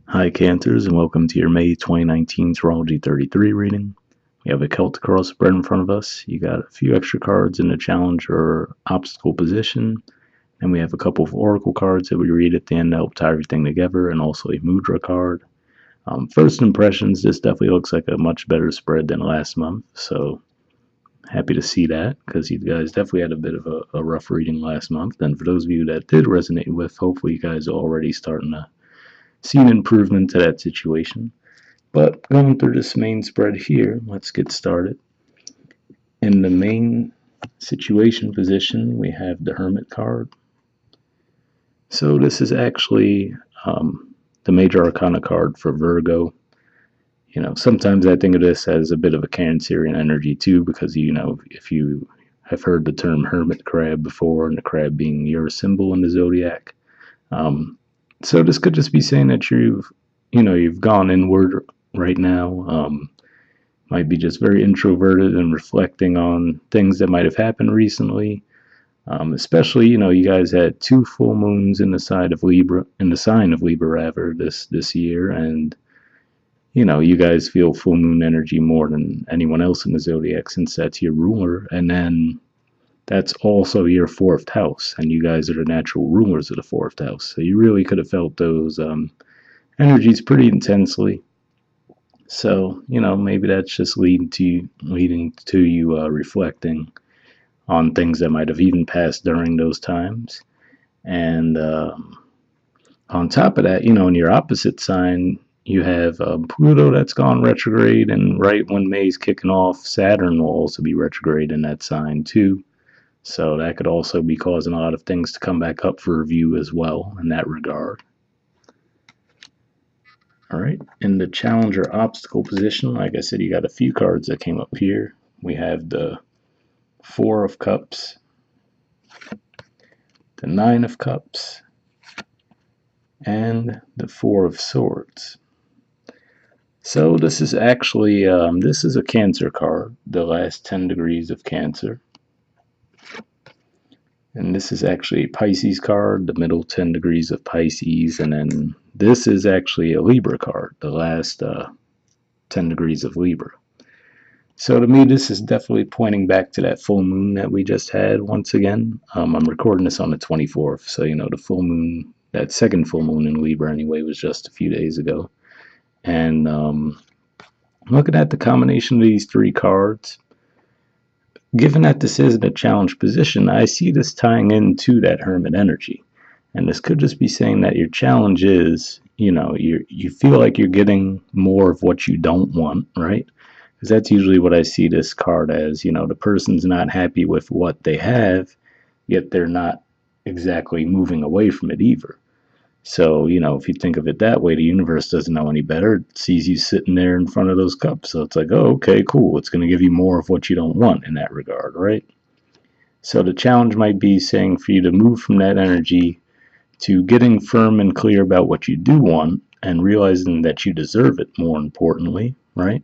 Hi Cancers, and welcome to your May 2019 Astrology 33 reading. We have a Celtic cross spread in front of us. You got a few extra cards in the challenge or obstacle position, and we have a couple of oracle cards that we read at the end to help tie everything together, and also a mudra card. First impressions, this definitely looks like a much better spread than last month, so happy to see that, because you guys definitely had a bit of a rough reading last month. And for those of you that did resonate with, hopefully you guys are already starting to see an improvement to that situation. But going through this main spread here, let's get started. In the main situation position, we have the Hermit card. So this is actually the major arcana card for Virgo. You know, sometimes I think of this as a bit of a Cancerian energy too, because, you know, if you have heard the term hermit crab before, and the crab being your symbol in the zodiac. So this could just be saying that you've gone inward right now. Might be just very introverted and reflecting on things that might have happened recently. Especially, you guys had 2 full moons in the sign of Libra, rather, this year, and you guys feel full moon energy more than anyone else in the zodiac, since that's your ruler, and then that's also your 4th house, and you guys are the natural rulers of the 4th house. So you really could have felt those energies pretty intensely. So, maybe that's just leading to you reflecting on things that might have even passed during those times. And on top of that, in your opposite sign, you have Pluto that's gone retrograde, and right when May's kicking off, Saturn will also be retrograde in that sign too. So that could also be causing a lot of things to come back up for review as well in that regard. All right, in the challenger obstacle position, like I said, you got a few cards that came up here. We have the 4 of Cups, the 9 of Cups, and the 4 of Swords. So this is actually, this is a Cancer card, the last 10 degrees of Cancer. And this is actually a Pisces card, the middle 10 degrees of Pisces. And then this is actually a Libra card, the last 10 degrees of Libra. So to me, this is definitely pointing back to that full moon that we just had once again. I'm recording this on the 24th. So, the full moon, that second full moon in Libra anyway, was just a few days ago. And looking at the combination of these 3 cards, given that this is in a challenge position, I see this tying into that hermit energy. And this could just be saying that your challenge is, you feel like you're getting more of what you don't want, right? Because that's usually what I see this card as. The person's not happy with what they have, yet they're not exactly moving away from it either. So, if you think of it that way, the universe doesn't know any better. It sees you sitting there in front of those cups. So it's like, oh, okay, cool. It's going to give you more of what you don't want in that regard, right? So the challenge might be saying for you to move from that energy to getting firm and clear about what you do want, and realizing that you deserve it, more importantly, right?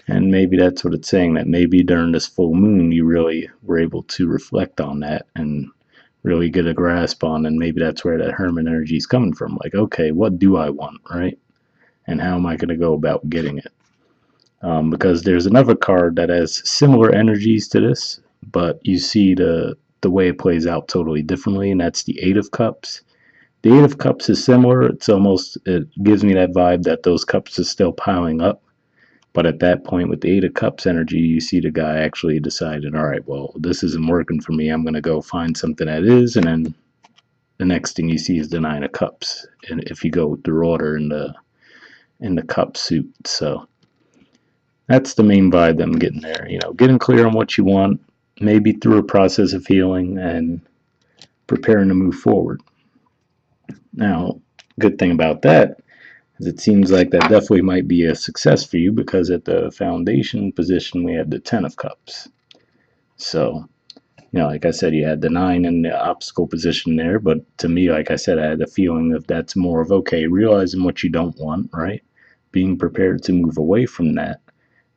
And maybe that's what it's saying, that maybe during this full moon, you really were able to reflect on that and really get a grasp on, and maybe that's where that hermit energy is coming from. Like, okay, what do I want, right? And how am I going to go about getting it? Because there's another card that has similar energies to this, but you see the way it plays out totally differently, and that's the 8 of Cups. The 8 of Cups is similar. It gives me that vibe that those cups are still piling up. But at that point, with the 8 of Cups energy, you see the guy actually decided, all right, well, this isn't working for me. I'm going to go find something that is. And then the next thing you see is the 9 of Cups. And if you go through order in the cup suit. So that's the main vibe that I'm getting there. Getting clear on what you want, maybe through a process of healing and preparing to move forward. Now, good thing about that, it seems like that definitely might be a success for you, because at the foundation position we have the 10 of Cups. So, like I said, you had the 9 in the obstacle position there, but to me, like I said, I had a feeling that that's more of, okay, realizing what you don't want, right? Being prepared to move away from that.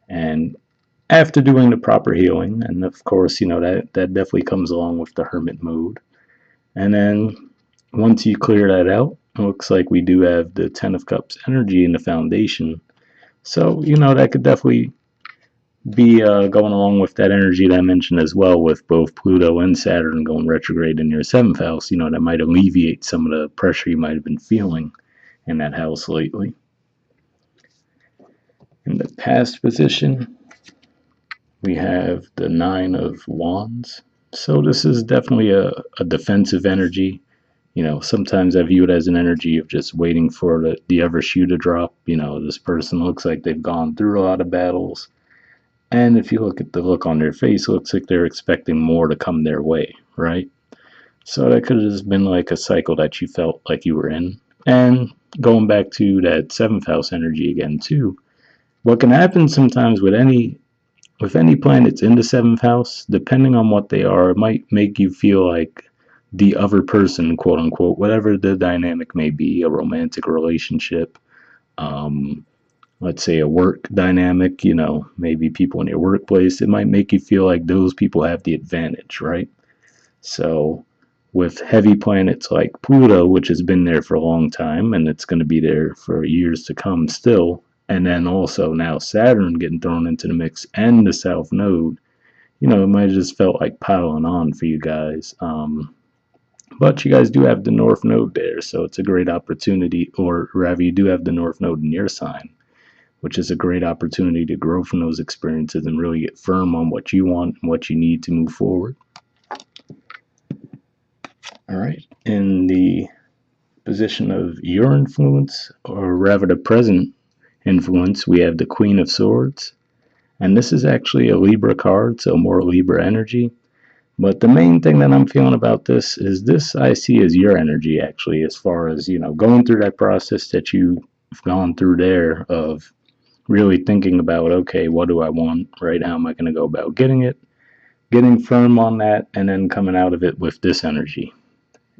And after doing the proper healing, and of course, that definitely comes along with the hermit mode. And then once you clear that out, it looks like we do have the Ten of Cups energy in the foundation. So, you know, that could definitely be going along with that energy that I mentioned as well, with both Pluto and Saturn going retrograde in your 7th house. You know, that might alleviate some of the pressure you might have been feeling in that house lately. In the past position, we have the Nine of Wands. So this is definitely a defensive energy. You know, sometimes I view it as an energy of just waiting for the other shoe to drop. You know, this person looks like they've gone through a lot of battles. And if you look at the look on their face, it looks like they're expecting more to come their way, right? So that could have just been like a cycle that you felt like you were in. And going back to that 7th house energy again, too, what can happen sometimes with any planets in the 7th house, depending on what they are, it might make you feel like the other person, quote unquote, whatever the dynamic may be, a romantic relationship, um, let's say a work dynamic, you know, maybe people in your workplace, it might make you feel like those people have the advantage, right? So with heavy planets like Pluto, which has been there for a long time and it's going to be there for years to come still, and then also now Saturn getting thrown into the mix and the South Node, you know, it might have just felt like piling on for you guys. But you guys do have the North Node there, so it's a great opportunity, or rather, you do have the North Node in your sign, which is a great opportunity to grow from those experiences and really get firm on what you want and what you need to move forward. All right. In the position of your influence, or rather the present influence, we have the Queen of Swords. And this is actually a Libra card, so more Libra energy. But the main thing that I'm feeling about this is this I see as your energy, actually, as far as, you know, going through that process that you've gone through there of really thinking about, okay, what do I want, right? How am I going to go about getting it, getting firm on that, and then coming out of it with this energy.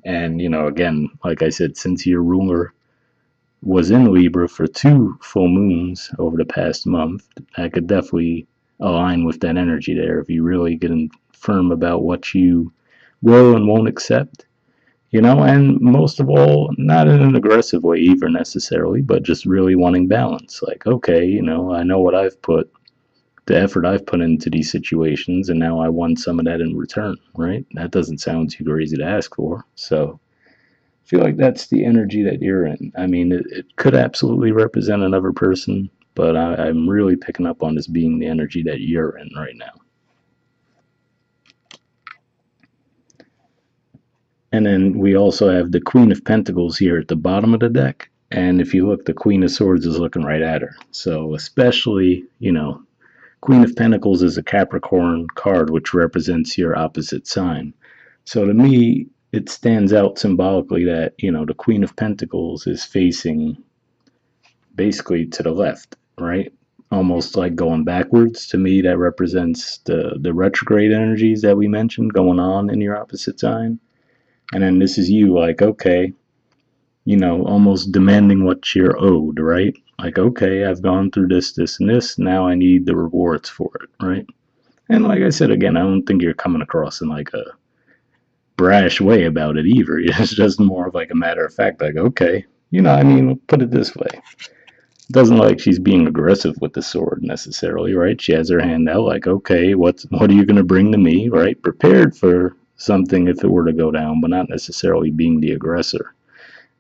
And, you know, again, like I said, since your ruler was in Libra for 2 full moons over the past month, I could definitely align with that energy there if you really get firm about what you will and won't accept, you know, and most of all, not in an aggressive way either necessarily, but just really wanting balance. Like, okay, you know, I know what I've put, the effort I've put into these situations, and now I want some of that in return, right? That doesn't sound too crazy to ask for. So I feel like that's the energy that you're in. I mean, it could absolutely represent another person, but I'm really picking up on this being the energy that you're in right now. And then we also have the Queen of Pentacles here at the bottom of the deck. And if you look, the Queen of Swords is looking right at her. So especially, you know, Queen of Pentacles is a Capricorn card, which represents your opposite sign. So to me, it stands out symbolically that, you know, the Queen of Pentacles is facing basically to the left, right? Almost like going backwards. To me, that represents the retrograde energies that we mentioned going on in your opposite sign. And then this is you, like, okay, you know, almost demanding what you're owed, right? Like, okay, I've gone through this, this, and this. Now I need the rewards for it, right? And like I said, again, I don't think you're coming across in like a brash way about it either. It's just more of like a matter of fact, like, okay, you know, I mean, put it this way. It doesn't like she's being aggressive with the sword necessarily, right? She has her hand out, like, okay, what are you going to bring to me, right? Prepared for something if it were to go down, but not necessarily being the aggressor.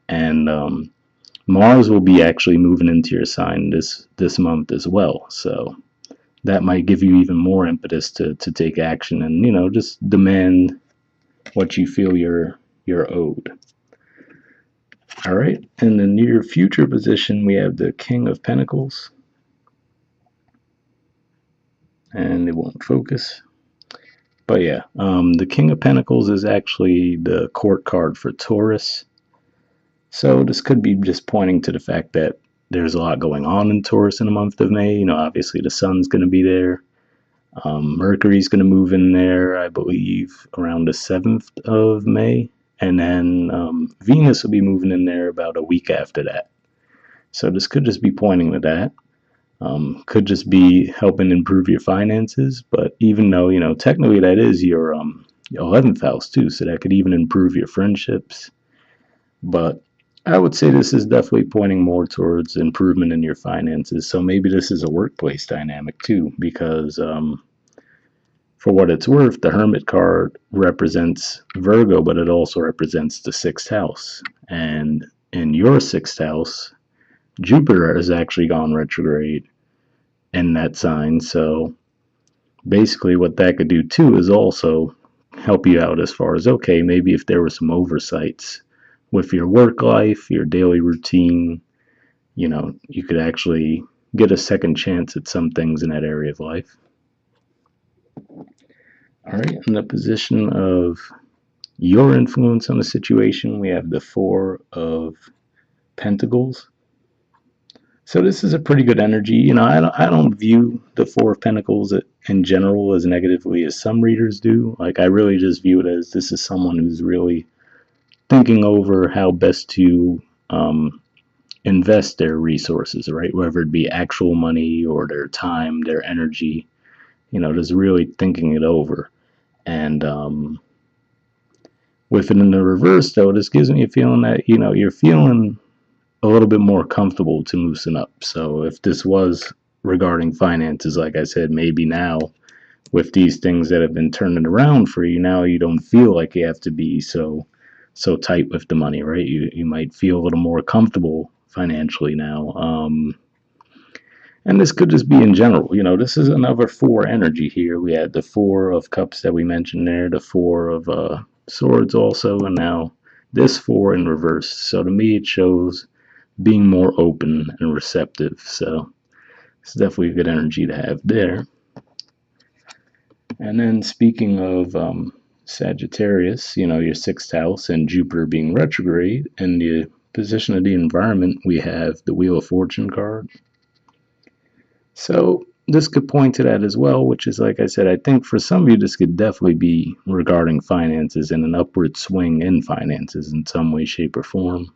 And Mars will be actually moving into your sign this month as well, so that might give you even more impetus to take action and, you know, just demand what you feel you're owed. All right, in the near future position, we have the King of Pentacles, and it won't focus. But yeah, the King of Pentacles is actually the court card for Taurus. So this could be just pointing to the fact that there's a lot going on in Taurus in the month of May. You know, obviously the sun's going to be there. Mercury's going to move in there, I believe, around the 7th of May. And then Venus will be moving in there about a week after that. So this could just be pointing to that. Could just be helping improve your finances. But even though, you know, technically that is your 11th house too. So that could even improve your friendships. But I would say this is definitely pointing more towards improvement in your finances. So maybe this is a workplace dynamic too, because for what it's worth, the Hermit card represents Virgo, but it also represents the sixth house. And in your sixth house, Jupiter has actually gone retrograde in that sign. So basically, what that could do too is also help you out as far as okay, maybe if there were some oversights with your work life, your daily routine, you could actually get a second chance at some things in that area of life. All right, in the position of your influence on the situation, we have the Four of Pentacles. So this is a pretty good energy. I don't view the Four of Pentacles in general as negatively as some readers do. Like, I really just view it as this is someone who's really thinking over how best to invest their resources, right? Whether it be actual money or their time, their energy, just really thinking it over. And with it in the reverse, though, this gives me a feeling that, you're feeling a little bit more comfortable to loosen up. So if this was regarding finances, like I said, maybe now with these things that have been turning around for you, now you don't feel like you have to be so tight with the money, right? You might feel a little more comfortable financially now. And this could just be in general. This is another four energy here. We had the Four of Cups that we mentioned there, the Four of Swords also, and now this four in reverse. So to me, it shows being more open and receptive. So it's definitely a good energy to have there. And then speaking of Sagittarius, your sixth house and Jupiter being retrograde, in the position of the environment, we have the Wheel of Fortune card. So this could point to that as well, which is, like I said, I think for some of you, this could definitely be regarding finances and an upward swing in finances in some way, shape, or form.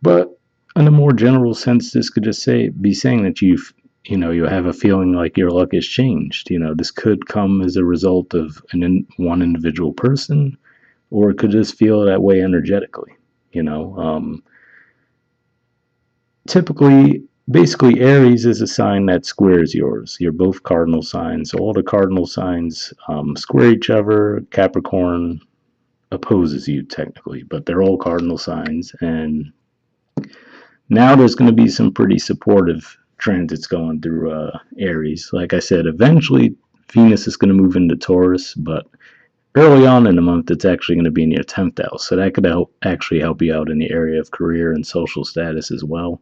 But in a more general sense, this could just be saying that you have a feeling like your luck has changed. This could come as a result of one individual person, or it could just feel that way energetically. Typically, basically, Aries is a sign that squares yours. You're both cardinal signs. So all the cardinal signs square each other. Capricorn opposes you technically, but they're all cardinal signs. And now there's going to be some pretty supportive transits going through Aries. Like I said, eventually Venus is going to move into Taurus, but early on in the month, it's actually going to be in your 10th house. So that could actually help you out in the area of career and social status as well.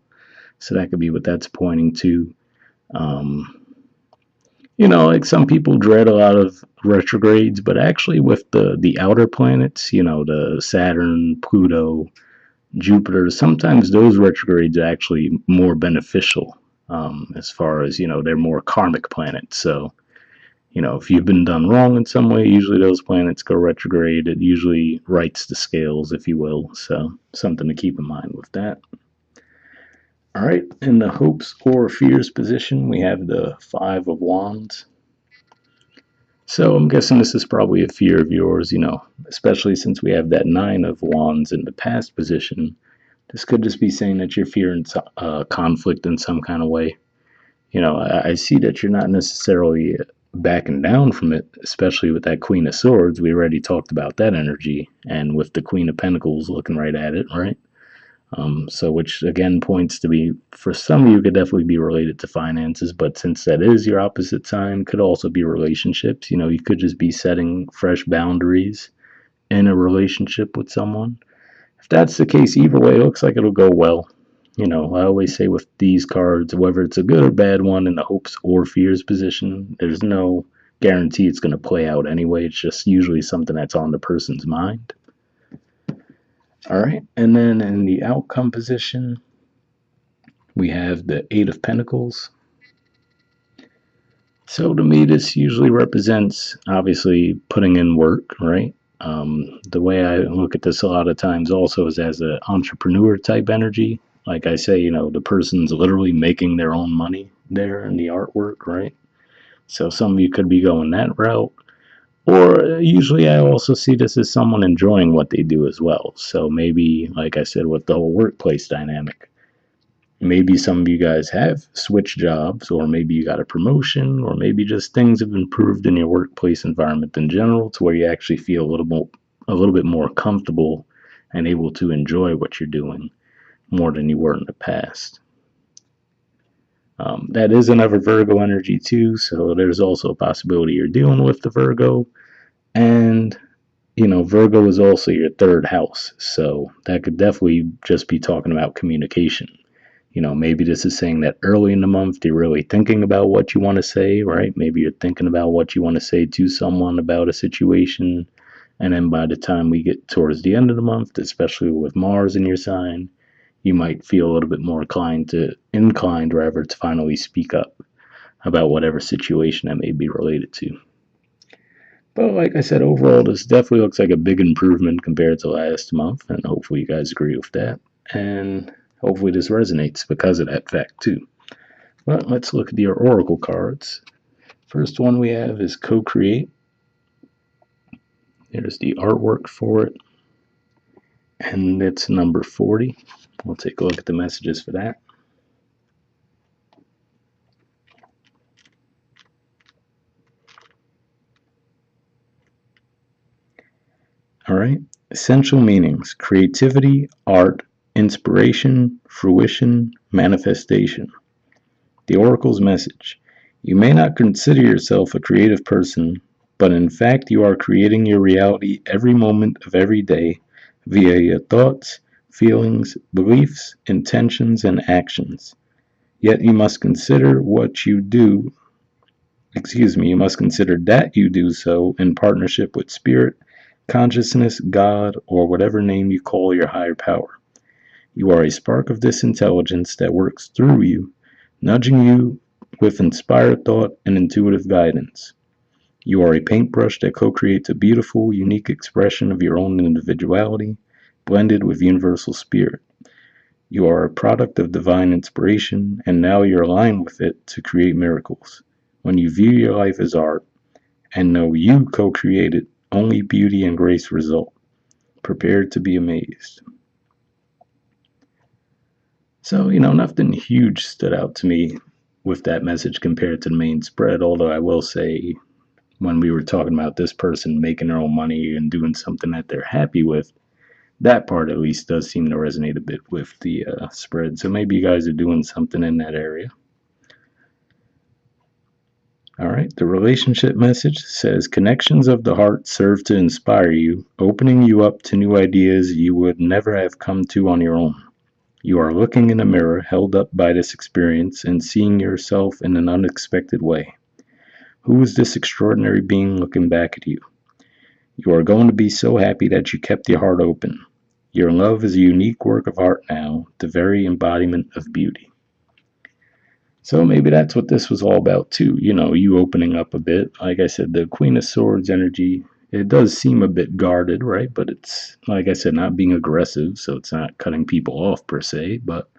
So that could be what that's pointing to. Like some people dread a lot of retrogrades, but actually with the outer planets, the Saturn, Pluto, Jupiter, sometimes those retrogrades are actually more beneficial as far as, they're more karmic planets. So, if you've been done wrong in some way, usually those planets go retrograde. It usually rights the scales, if you will. So, something to keep in mind with that. All right, in the hopes or fears position, we have the Five of Wands. So I'm guessing this is probably a fear of yours, especially since we have that Nine of Wands in the past position. This could just be saying that you're fearing conflict in some kind of way. I see that you're not necessarily backing down from it, especially with that Queen of Swords. We already talked about that energy, and with the Queen of Pentacles looking right at it, right? So which again points to be, for some of you, could definitely be related to finances, but since that is your opposite sign, could also be relationships. You could just be setting fresh boundaries in a relationship with someone. If that's the case, either way, it looks like it'll go well. I always say with these cards, whether it's a good or bad one in the hopes or fears position, there's no guarantee it's going to play out anyway. It's just usually something that's on the person's mind. All right, and then in the outcome position, we have the Eight of Pentacles. So to me, this usually represents, obviously, putting in work, right? The way I look at this a lot of times also is as an entrepreneur type energy. Like I say, the person's literally making their own money there in the artwork, right? So some of you could be going that route. Or usually I also see this as someone enjoying what they do as well. So maybe, like I said, with the whole workplace dynamic, maybe some of you guys have switched jobs, or maybe you got a promotion, or maybe just things have improved in your workplace environment in general to where you actually feel a little bit more comfortable and able to enjoy what you're doing more than you were in the past. That is another Virgo energy too, so there's also a possibility you're dealing with the Virgo. And, Virgo is also your third house, so that could definitely just be talking about communication. Maybe this is saying that early in the month you're really thinking about what you want to say, right? Maybe you're thinking about what you want to say to someone about a situation, and then by the time we get towards the end of the month, especially with Mars in your sign, you might feel a little bit more inclined rather to finally speak up about whatever situation that may be related to. But like I said, overall, this definitely looks like a big improvement compared to last month, and hopefully you guys agree with that. And hopefully this resonates because of that fact too. But let's look at your oracle cards. First one we have is co-create. There's the artwork for it, and it's number 40. We'll take a look at the messages for that. All right. Essential meanings: creativity, art, inspiration, fruition, manifestation. The Oracle's message: you may not consider yourself a creative person, but in fact you are creating your reality every moment of every day via your thoughts, feelings, beliefs, intentions, and actions. Yet you must consider you must consider that you do so in partnership with spirit, consciousness, God, or whatever name you call your higher power. You are a spark of this intelligence that works through you, nudging you with inspired thought and intuitive guidance. You are a paintbrush that co-creates a beautiful, unique expression of your own individuality, blended with universal spirit. You are a product of divine inspiration, and now you're aligned with it to create miracles. When you view your life as art, and know you co-created, only beauty and grace result. Prepared to be amazed. So, nothing huge stood out to me with that message compared to the main spread, although I will say when we were talking about this person making their own money and doing something that they're happy with, that part at least does seem to resonate a bit with the spread. So maybe you guys are doing something in that area. All right, the relationship message says connections of the heart serve to inspire you, opening you up to new ideas you would never have come to on your own. You are looking in a mirror held up by this experience and seeing yourself in an unexpected way. Who is this extraordinary being looking back at you? You are going to be so happy that you kept your heart open. Your love is a unique work of art now, the very embodiment of beauty. So maybe that's what this was all about too. You opening up a bit. Like I said, the Queen of Swords energy, it does seem a bit guarded, right? But it's, like I said, not being aggressive, so it's not cutting people off per se. But,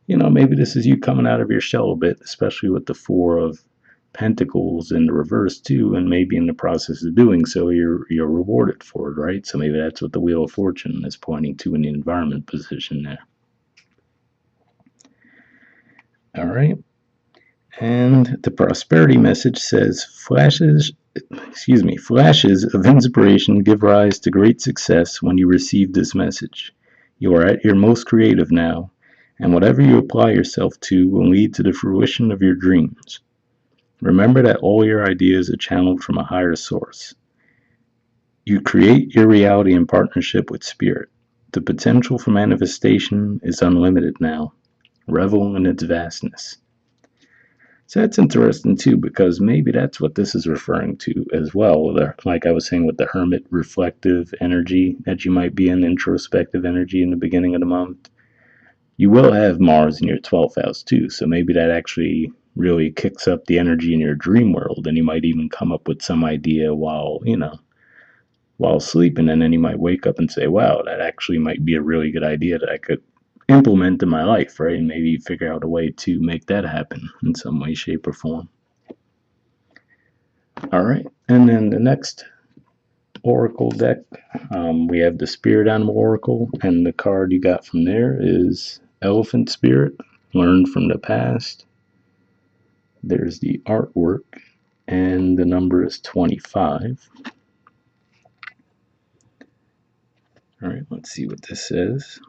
maybe this is you coming out of your shell a bit, especially with the Four of Pentacles in the reverse too, and maybe in the process of doing so, you're rewarded for it, right? So maybe that's what the Wheel of Fortune is pointing to in the environment position there. All right. And the prosperity message says flashes of inspiration give rise to great success when you receive this message. You are at your most creative now, and whatever you apply yourself to will lead to the fruition of your dreams. Remember that all your ideas are channeled from a higher source. You create your reality in partnership with spirit. The potential for manifestation is unlimited now. Revel in its vastness. So that's interesting too, because maybe that's what this is referring to as well. Like I was saying with the hermit reflective energy that you might be in, introspective energy in the beginning of the month. You will have Mars in your 12th house too, so maybe that actually really kicks up the energy in your dream world, and you might even come up with some idea while sleeping, and then you might wake up and say, wow, that actually might be a really good idea that I could implement in my life, right? And maybe figure out a way to make that happen in some way, shape, or form. All right, and then the next Oracle deck. We have the Spirit Animal Oracle, and the card you got from there is Elephant Spirit, learn from the past. There's the artwork, and the number is 25. All right, let's see what this says.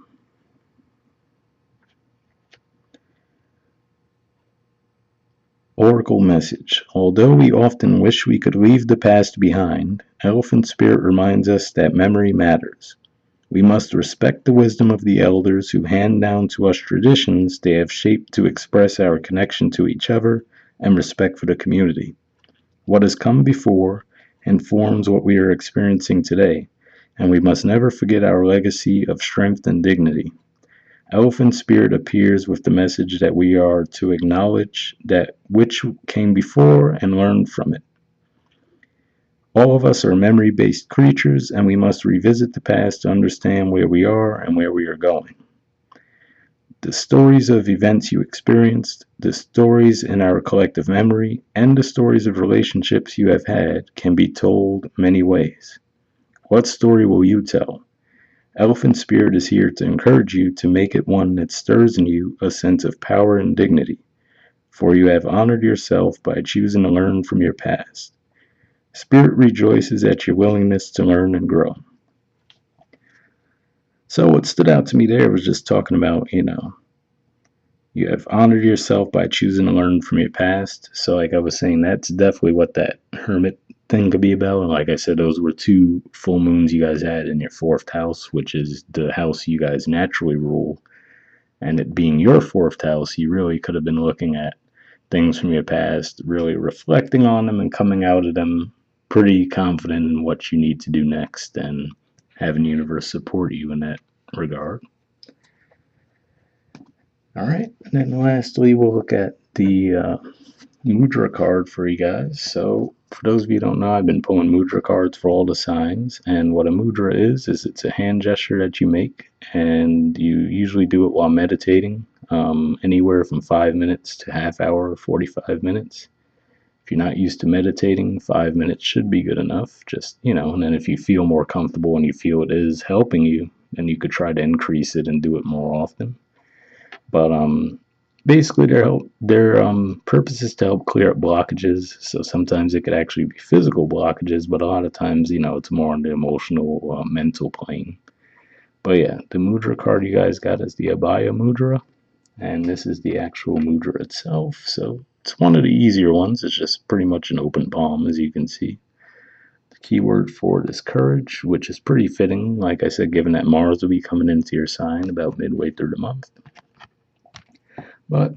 Oracle message. Although we often wish we could leave the past behind, Elephant Spirit reminds us that memory matters. We must respect the wisdom of the elders who hand down to us traditions they have shaped to express our connection to each other and respect for the community. What has come before informs what we are experiencing today, and we must never forget our legacy of strength and dignity. Elephant Spirit appears with the message that we are to acknowledge that which came before and learn from it. All of us are memory-based creatures, and we must revisit the past to understand where we are and where we are going. The stories of events you experienced, the stories in our collective memory, and the stories of relationships you have had can be told many ways. What story will you tell? Elephant Spirit is here to encourage you to make it one that stirs in you a sense of power and dignity, for you have honored yourself by choosing to learn from your past. Spirit rejoices at your willingness to learn and grow. So what stood out to me there was just talking about, you have honored yourself by choosing to learn from your past. So like I was saying, that's definitely what that hermit thing could be about. And like I said, those were 2 full moons you guys had in your 4th house, which is the house you guys naturally rule. And it being your 4th house, you really could have been looking at things from your past, really reflecting on them and coming out of them pretty confident in what you need to do next and having the universe support you in that regard. All right, and then lastly, we'll look at the Mudra card for you guys. So for those of you who don't know, I've been pulling Mudra cards for all the signs, and what a Mudra is it's a hand gesture that you make, and you usually do it while meditating, anywhere from 5 minutes to half hour or 45 minutes. If you're not used to meditating, 5 minutes should be good enough, and then if you feel more comfortable and you feel it is helping you, then you could try to increase it and do it more often. But basically their purpose is to help clear up blockages. So sometimes it could actually be physical blockages, but a lot of times, it's more on the emotional, mental plane. But yeah, the Mudra card you guys got is the Abhaya Mudra, and this is the actual Mudra itself. So it's one of the easier ones. It's just pretty much an open palm, as you can see. The keyword for it is courage, which is pretty fitting, like I said, given that Mars will be coming into your sign about midway through the month. But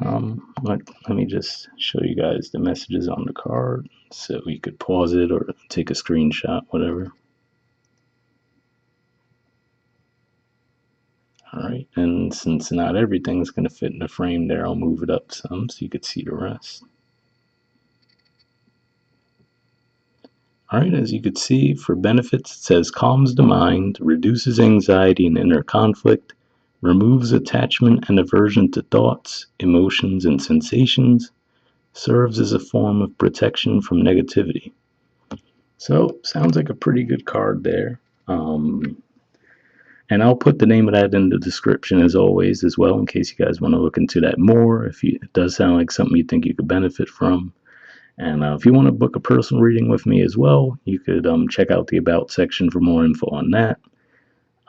let me just show you guys the messages on the card, so you could pause it or take a screenshot, whatever. Alright, and since not everything's going to fit in the frame there, I'll move it up some so you could see the rest. Alright, as you could see, for benefits, it says calms the mind, reduces anxiety and inner conflict, removes attachment and aversion to thoughts, emotions, and sensations, serves as a form of protection from negativity. So, sounds like a pretty good card there. And I'll put the name of that in the description as always as well, in case you guys want to look into that more, if it does sound like something you think you could benefit from. And if you want to book a personal reading with me as well, you could check out the About section for more info on that.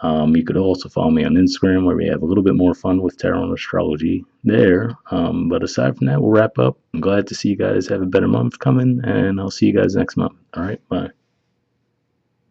You could also follow me on Instagram, where we have a little bit more fun with tarot and astrology there. But aside from that, we'll wrap up. I'm glad to see you guys have a better month coming, and I'll see you guys next month. All right, bye.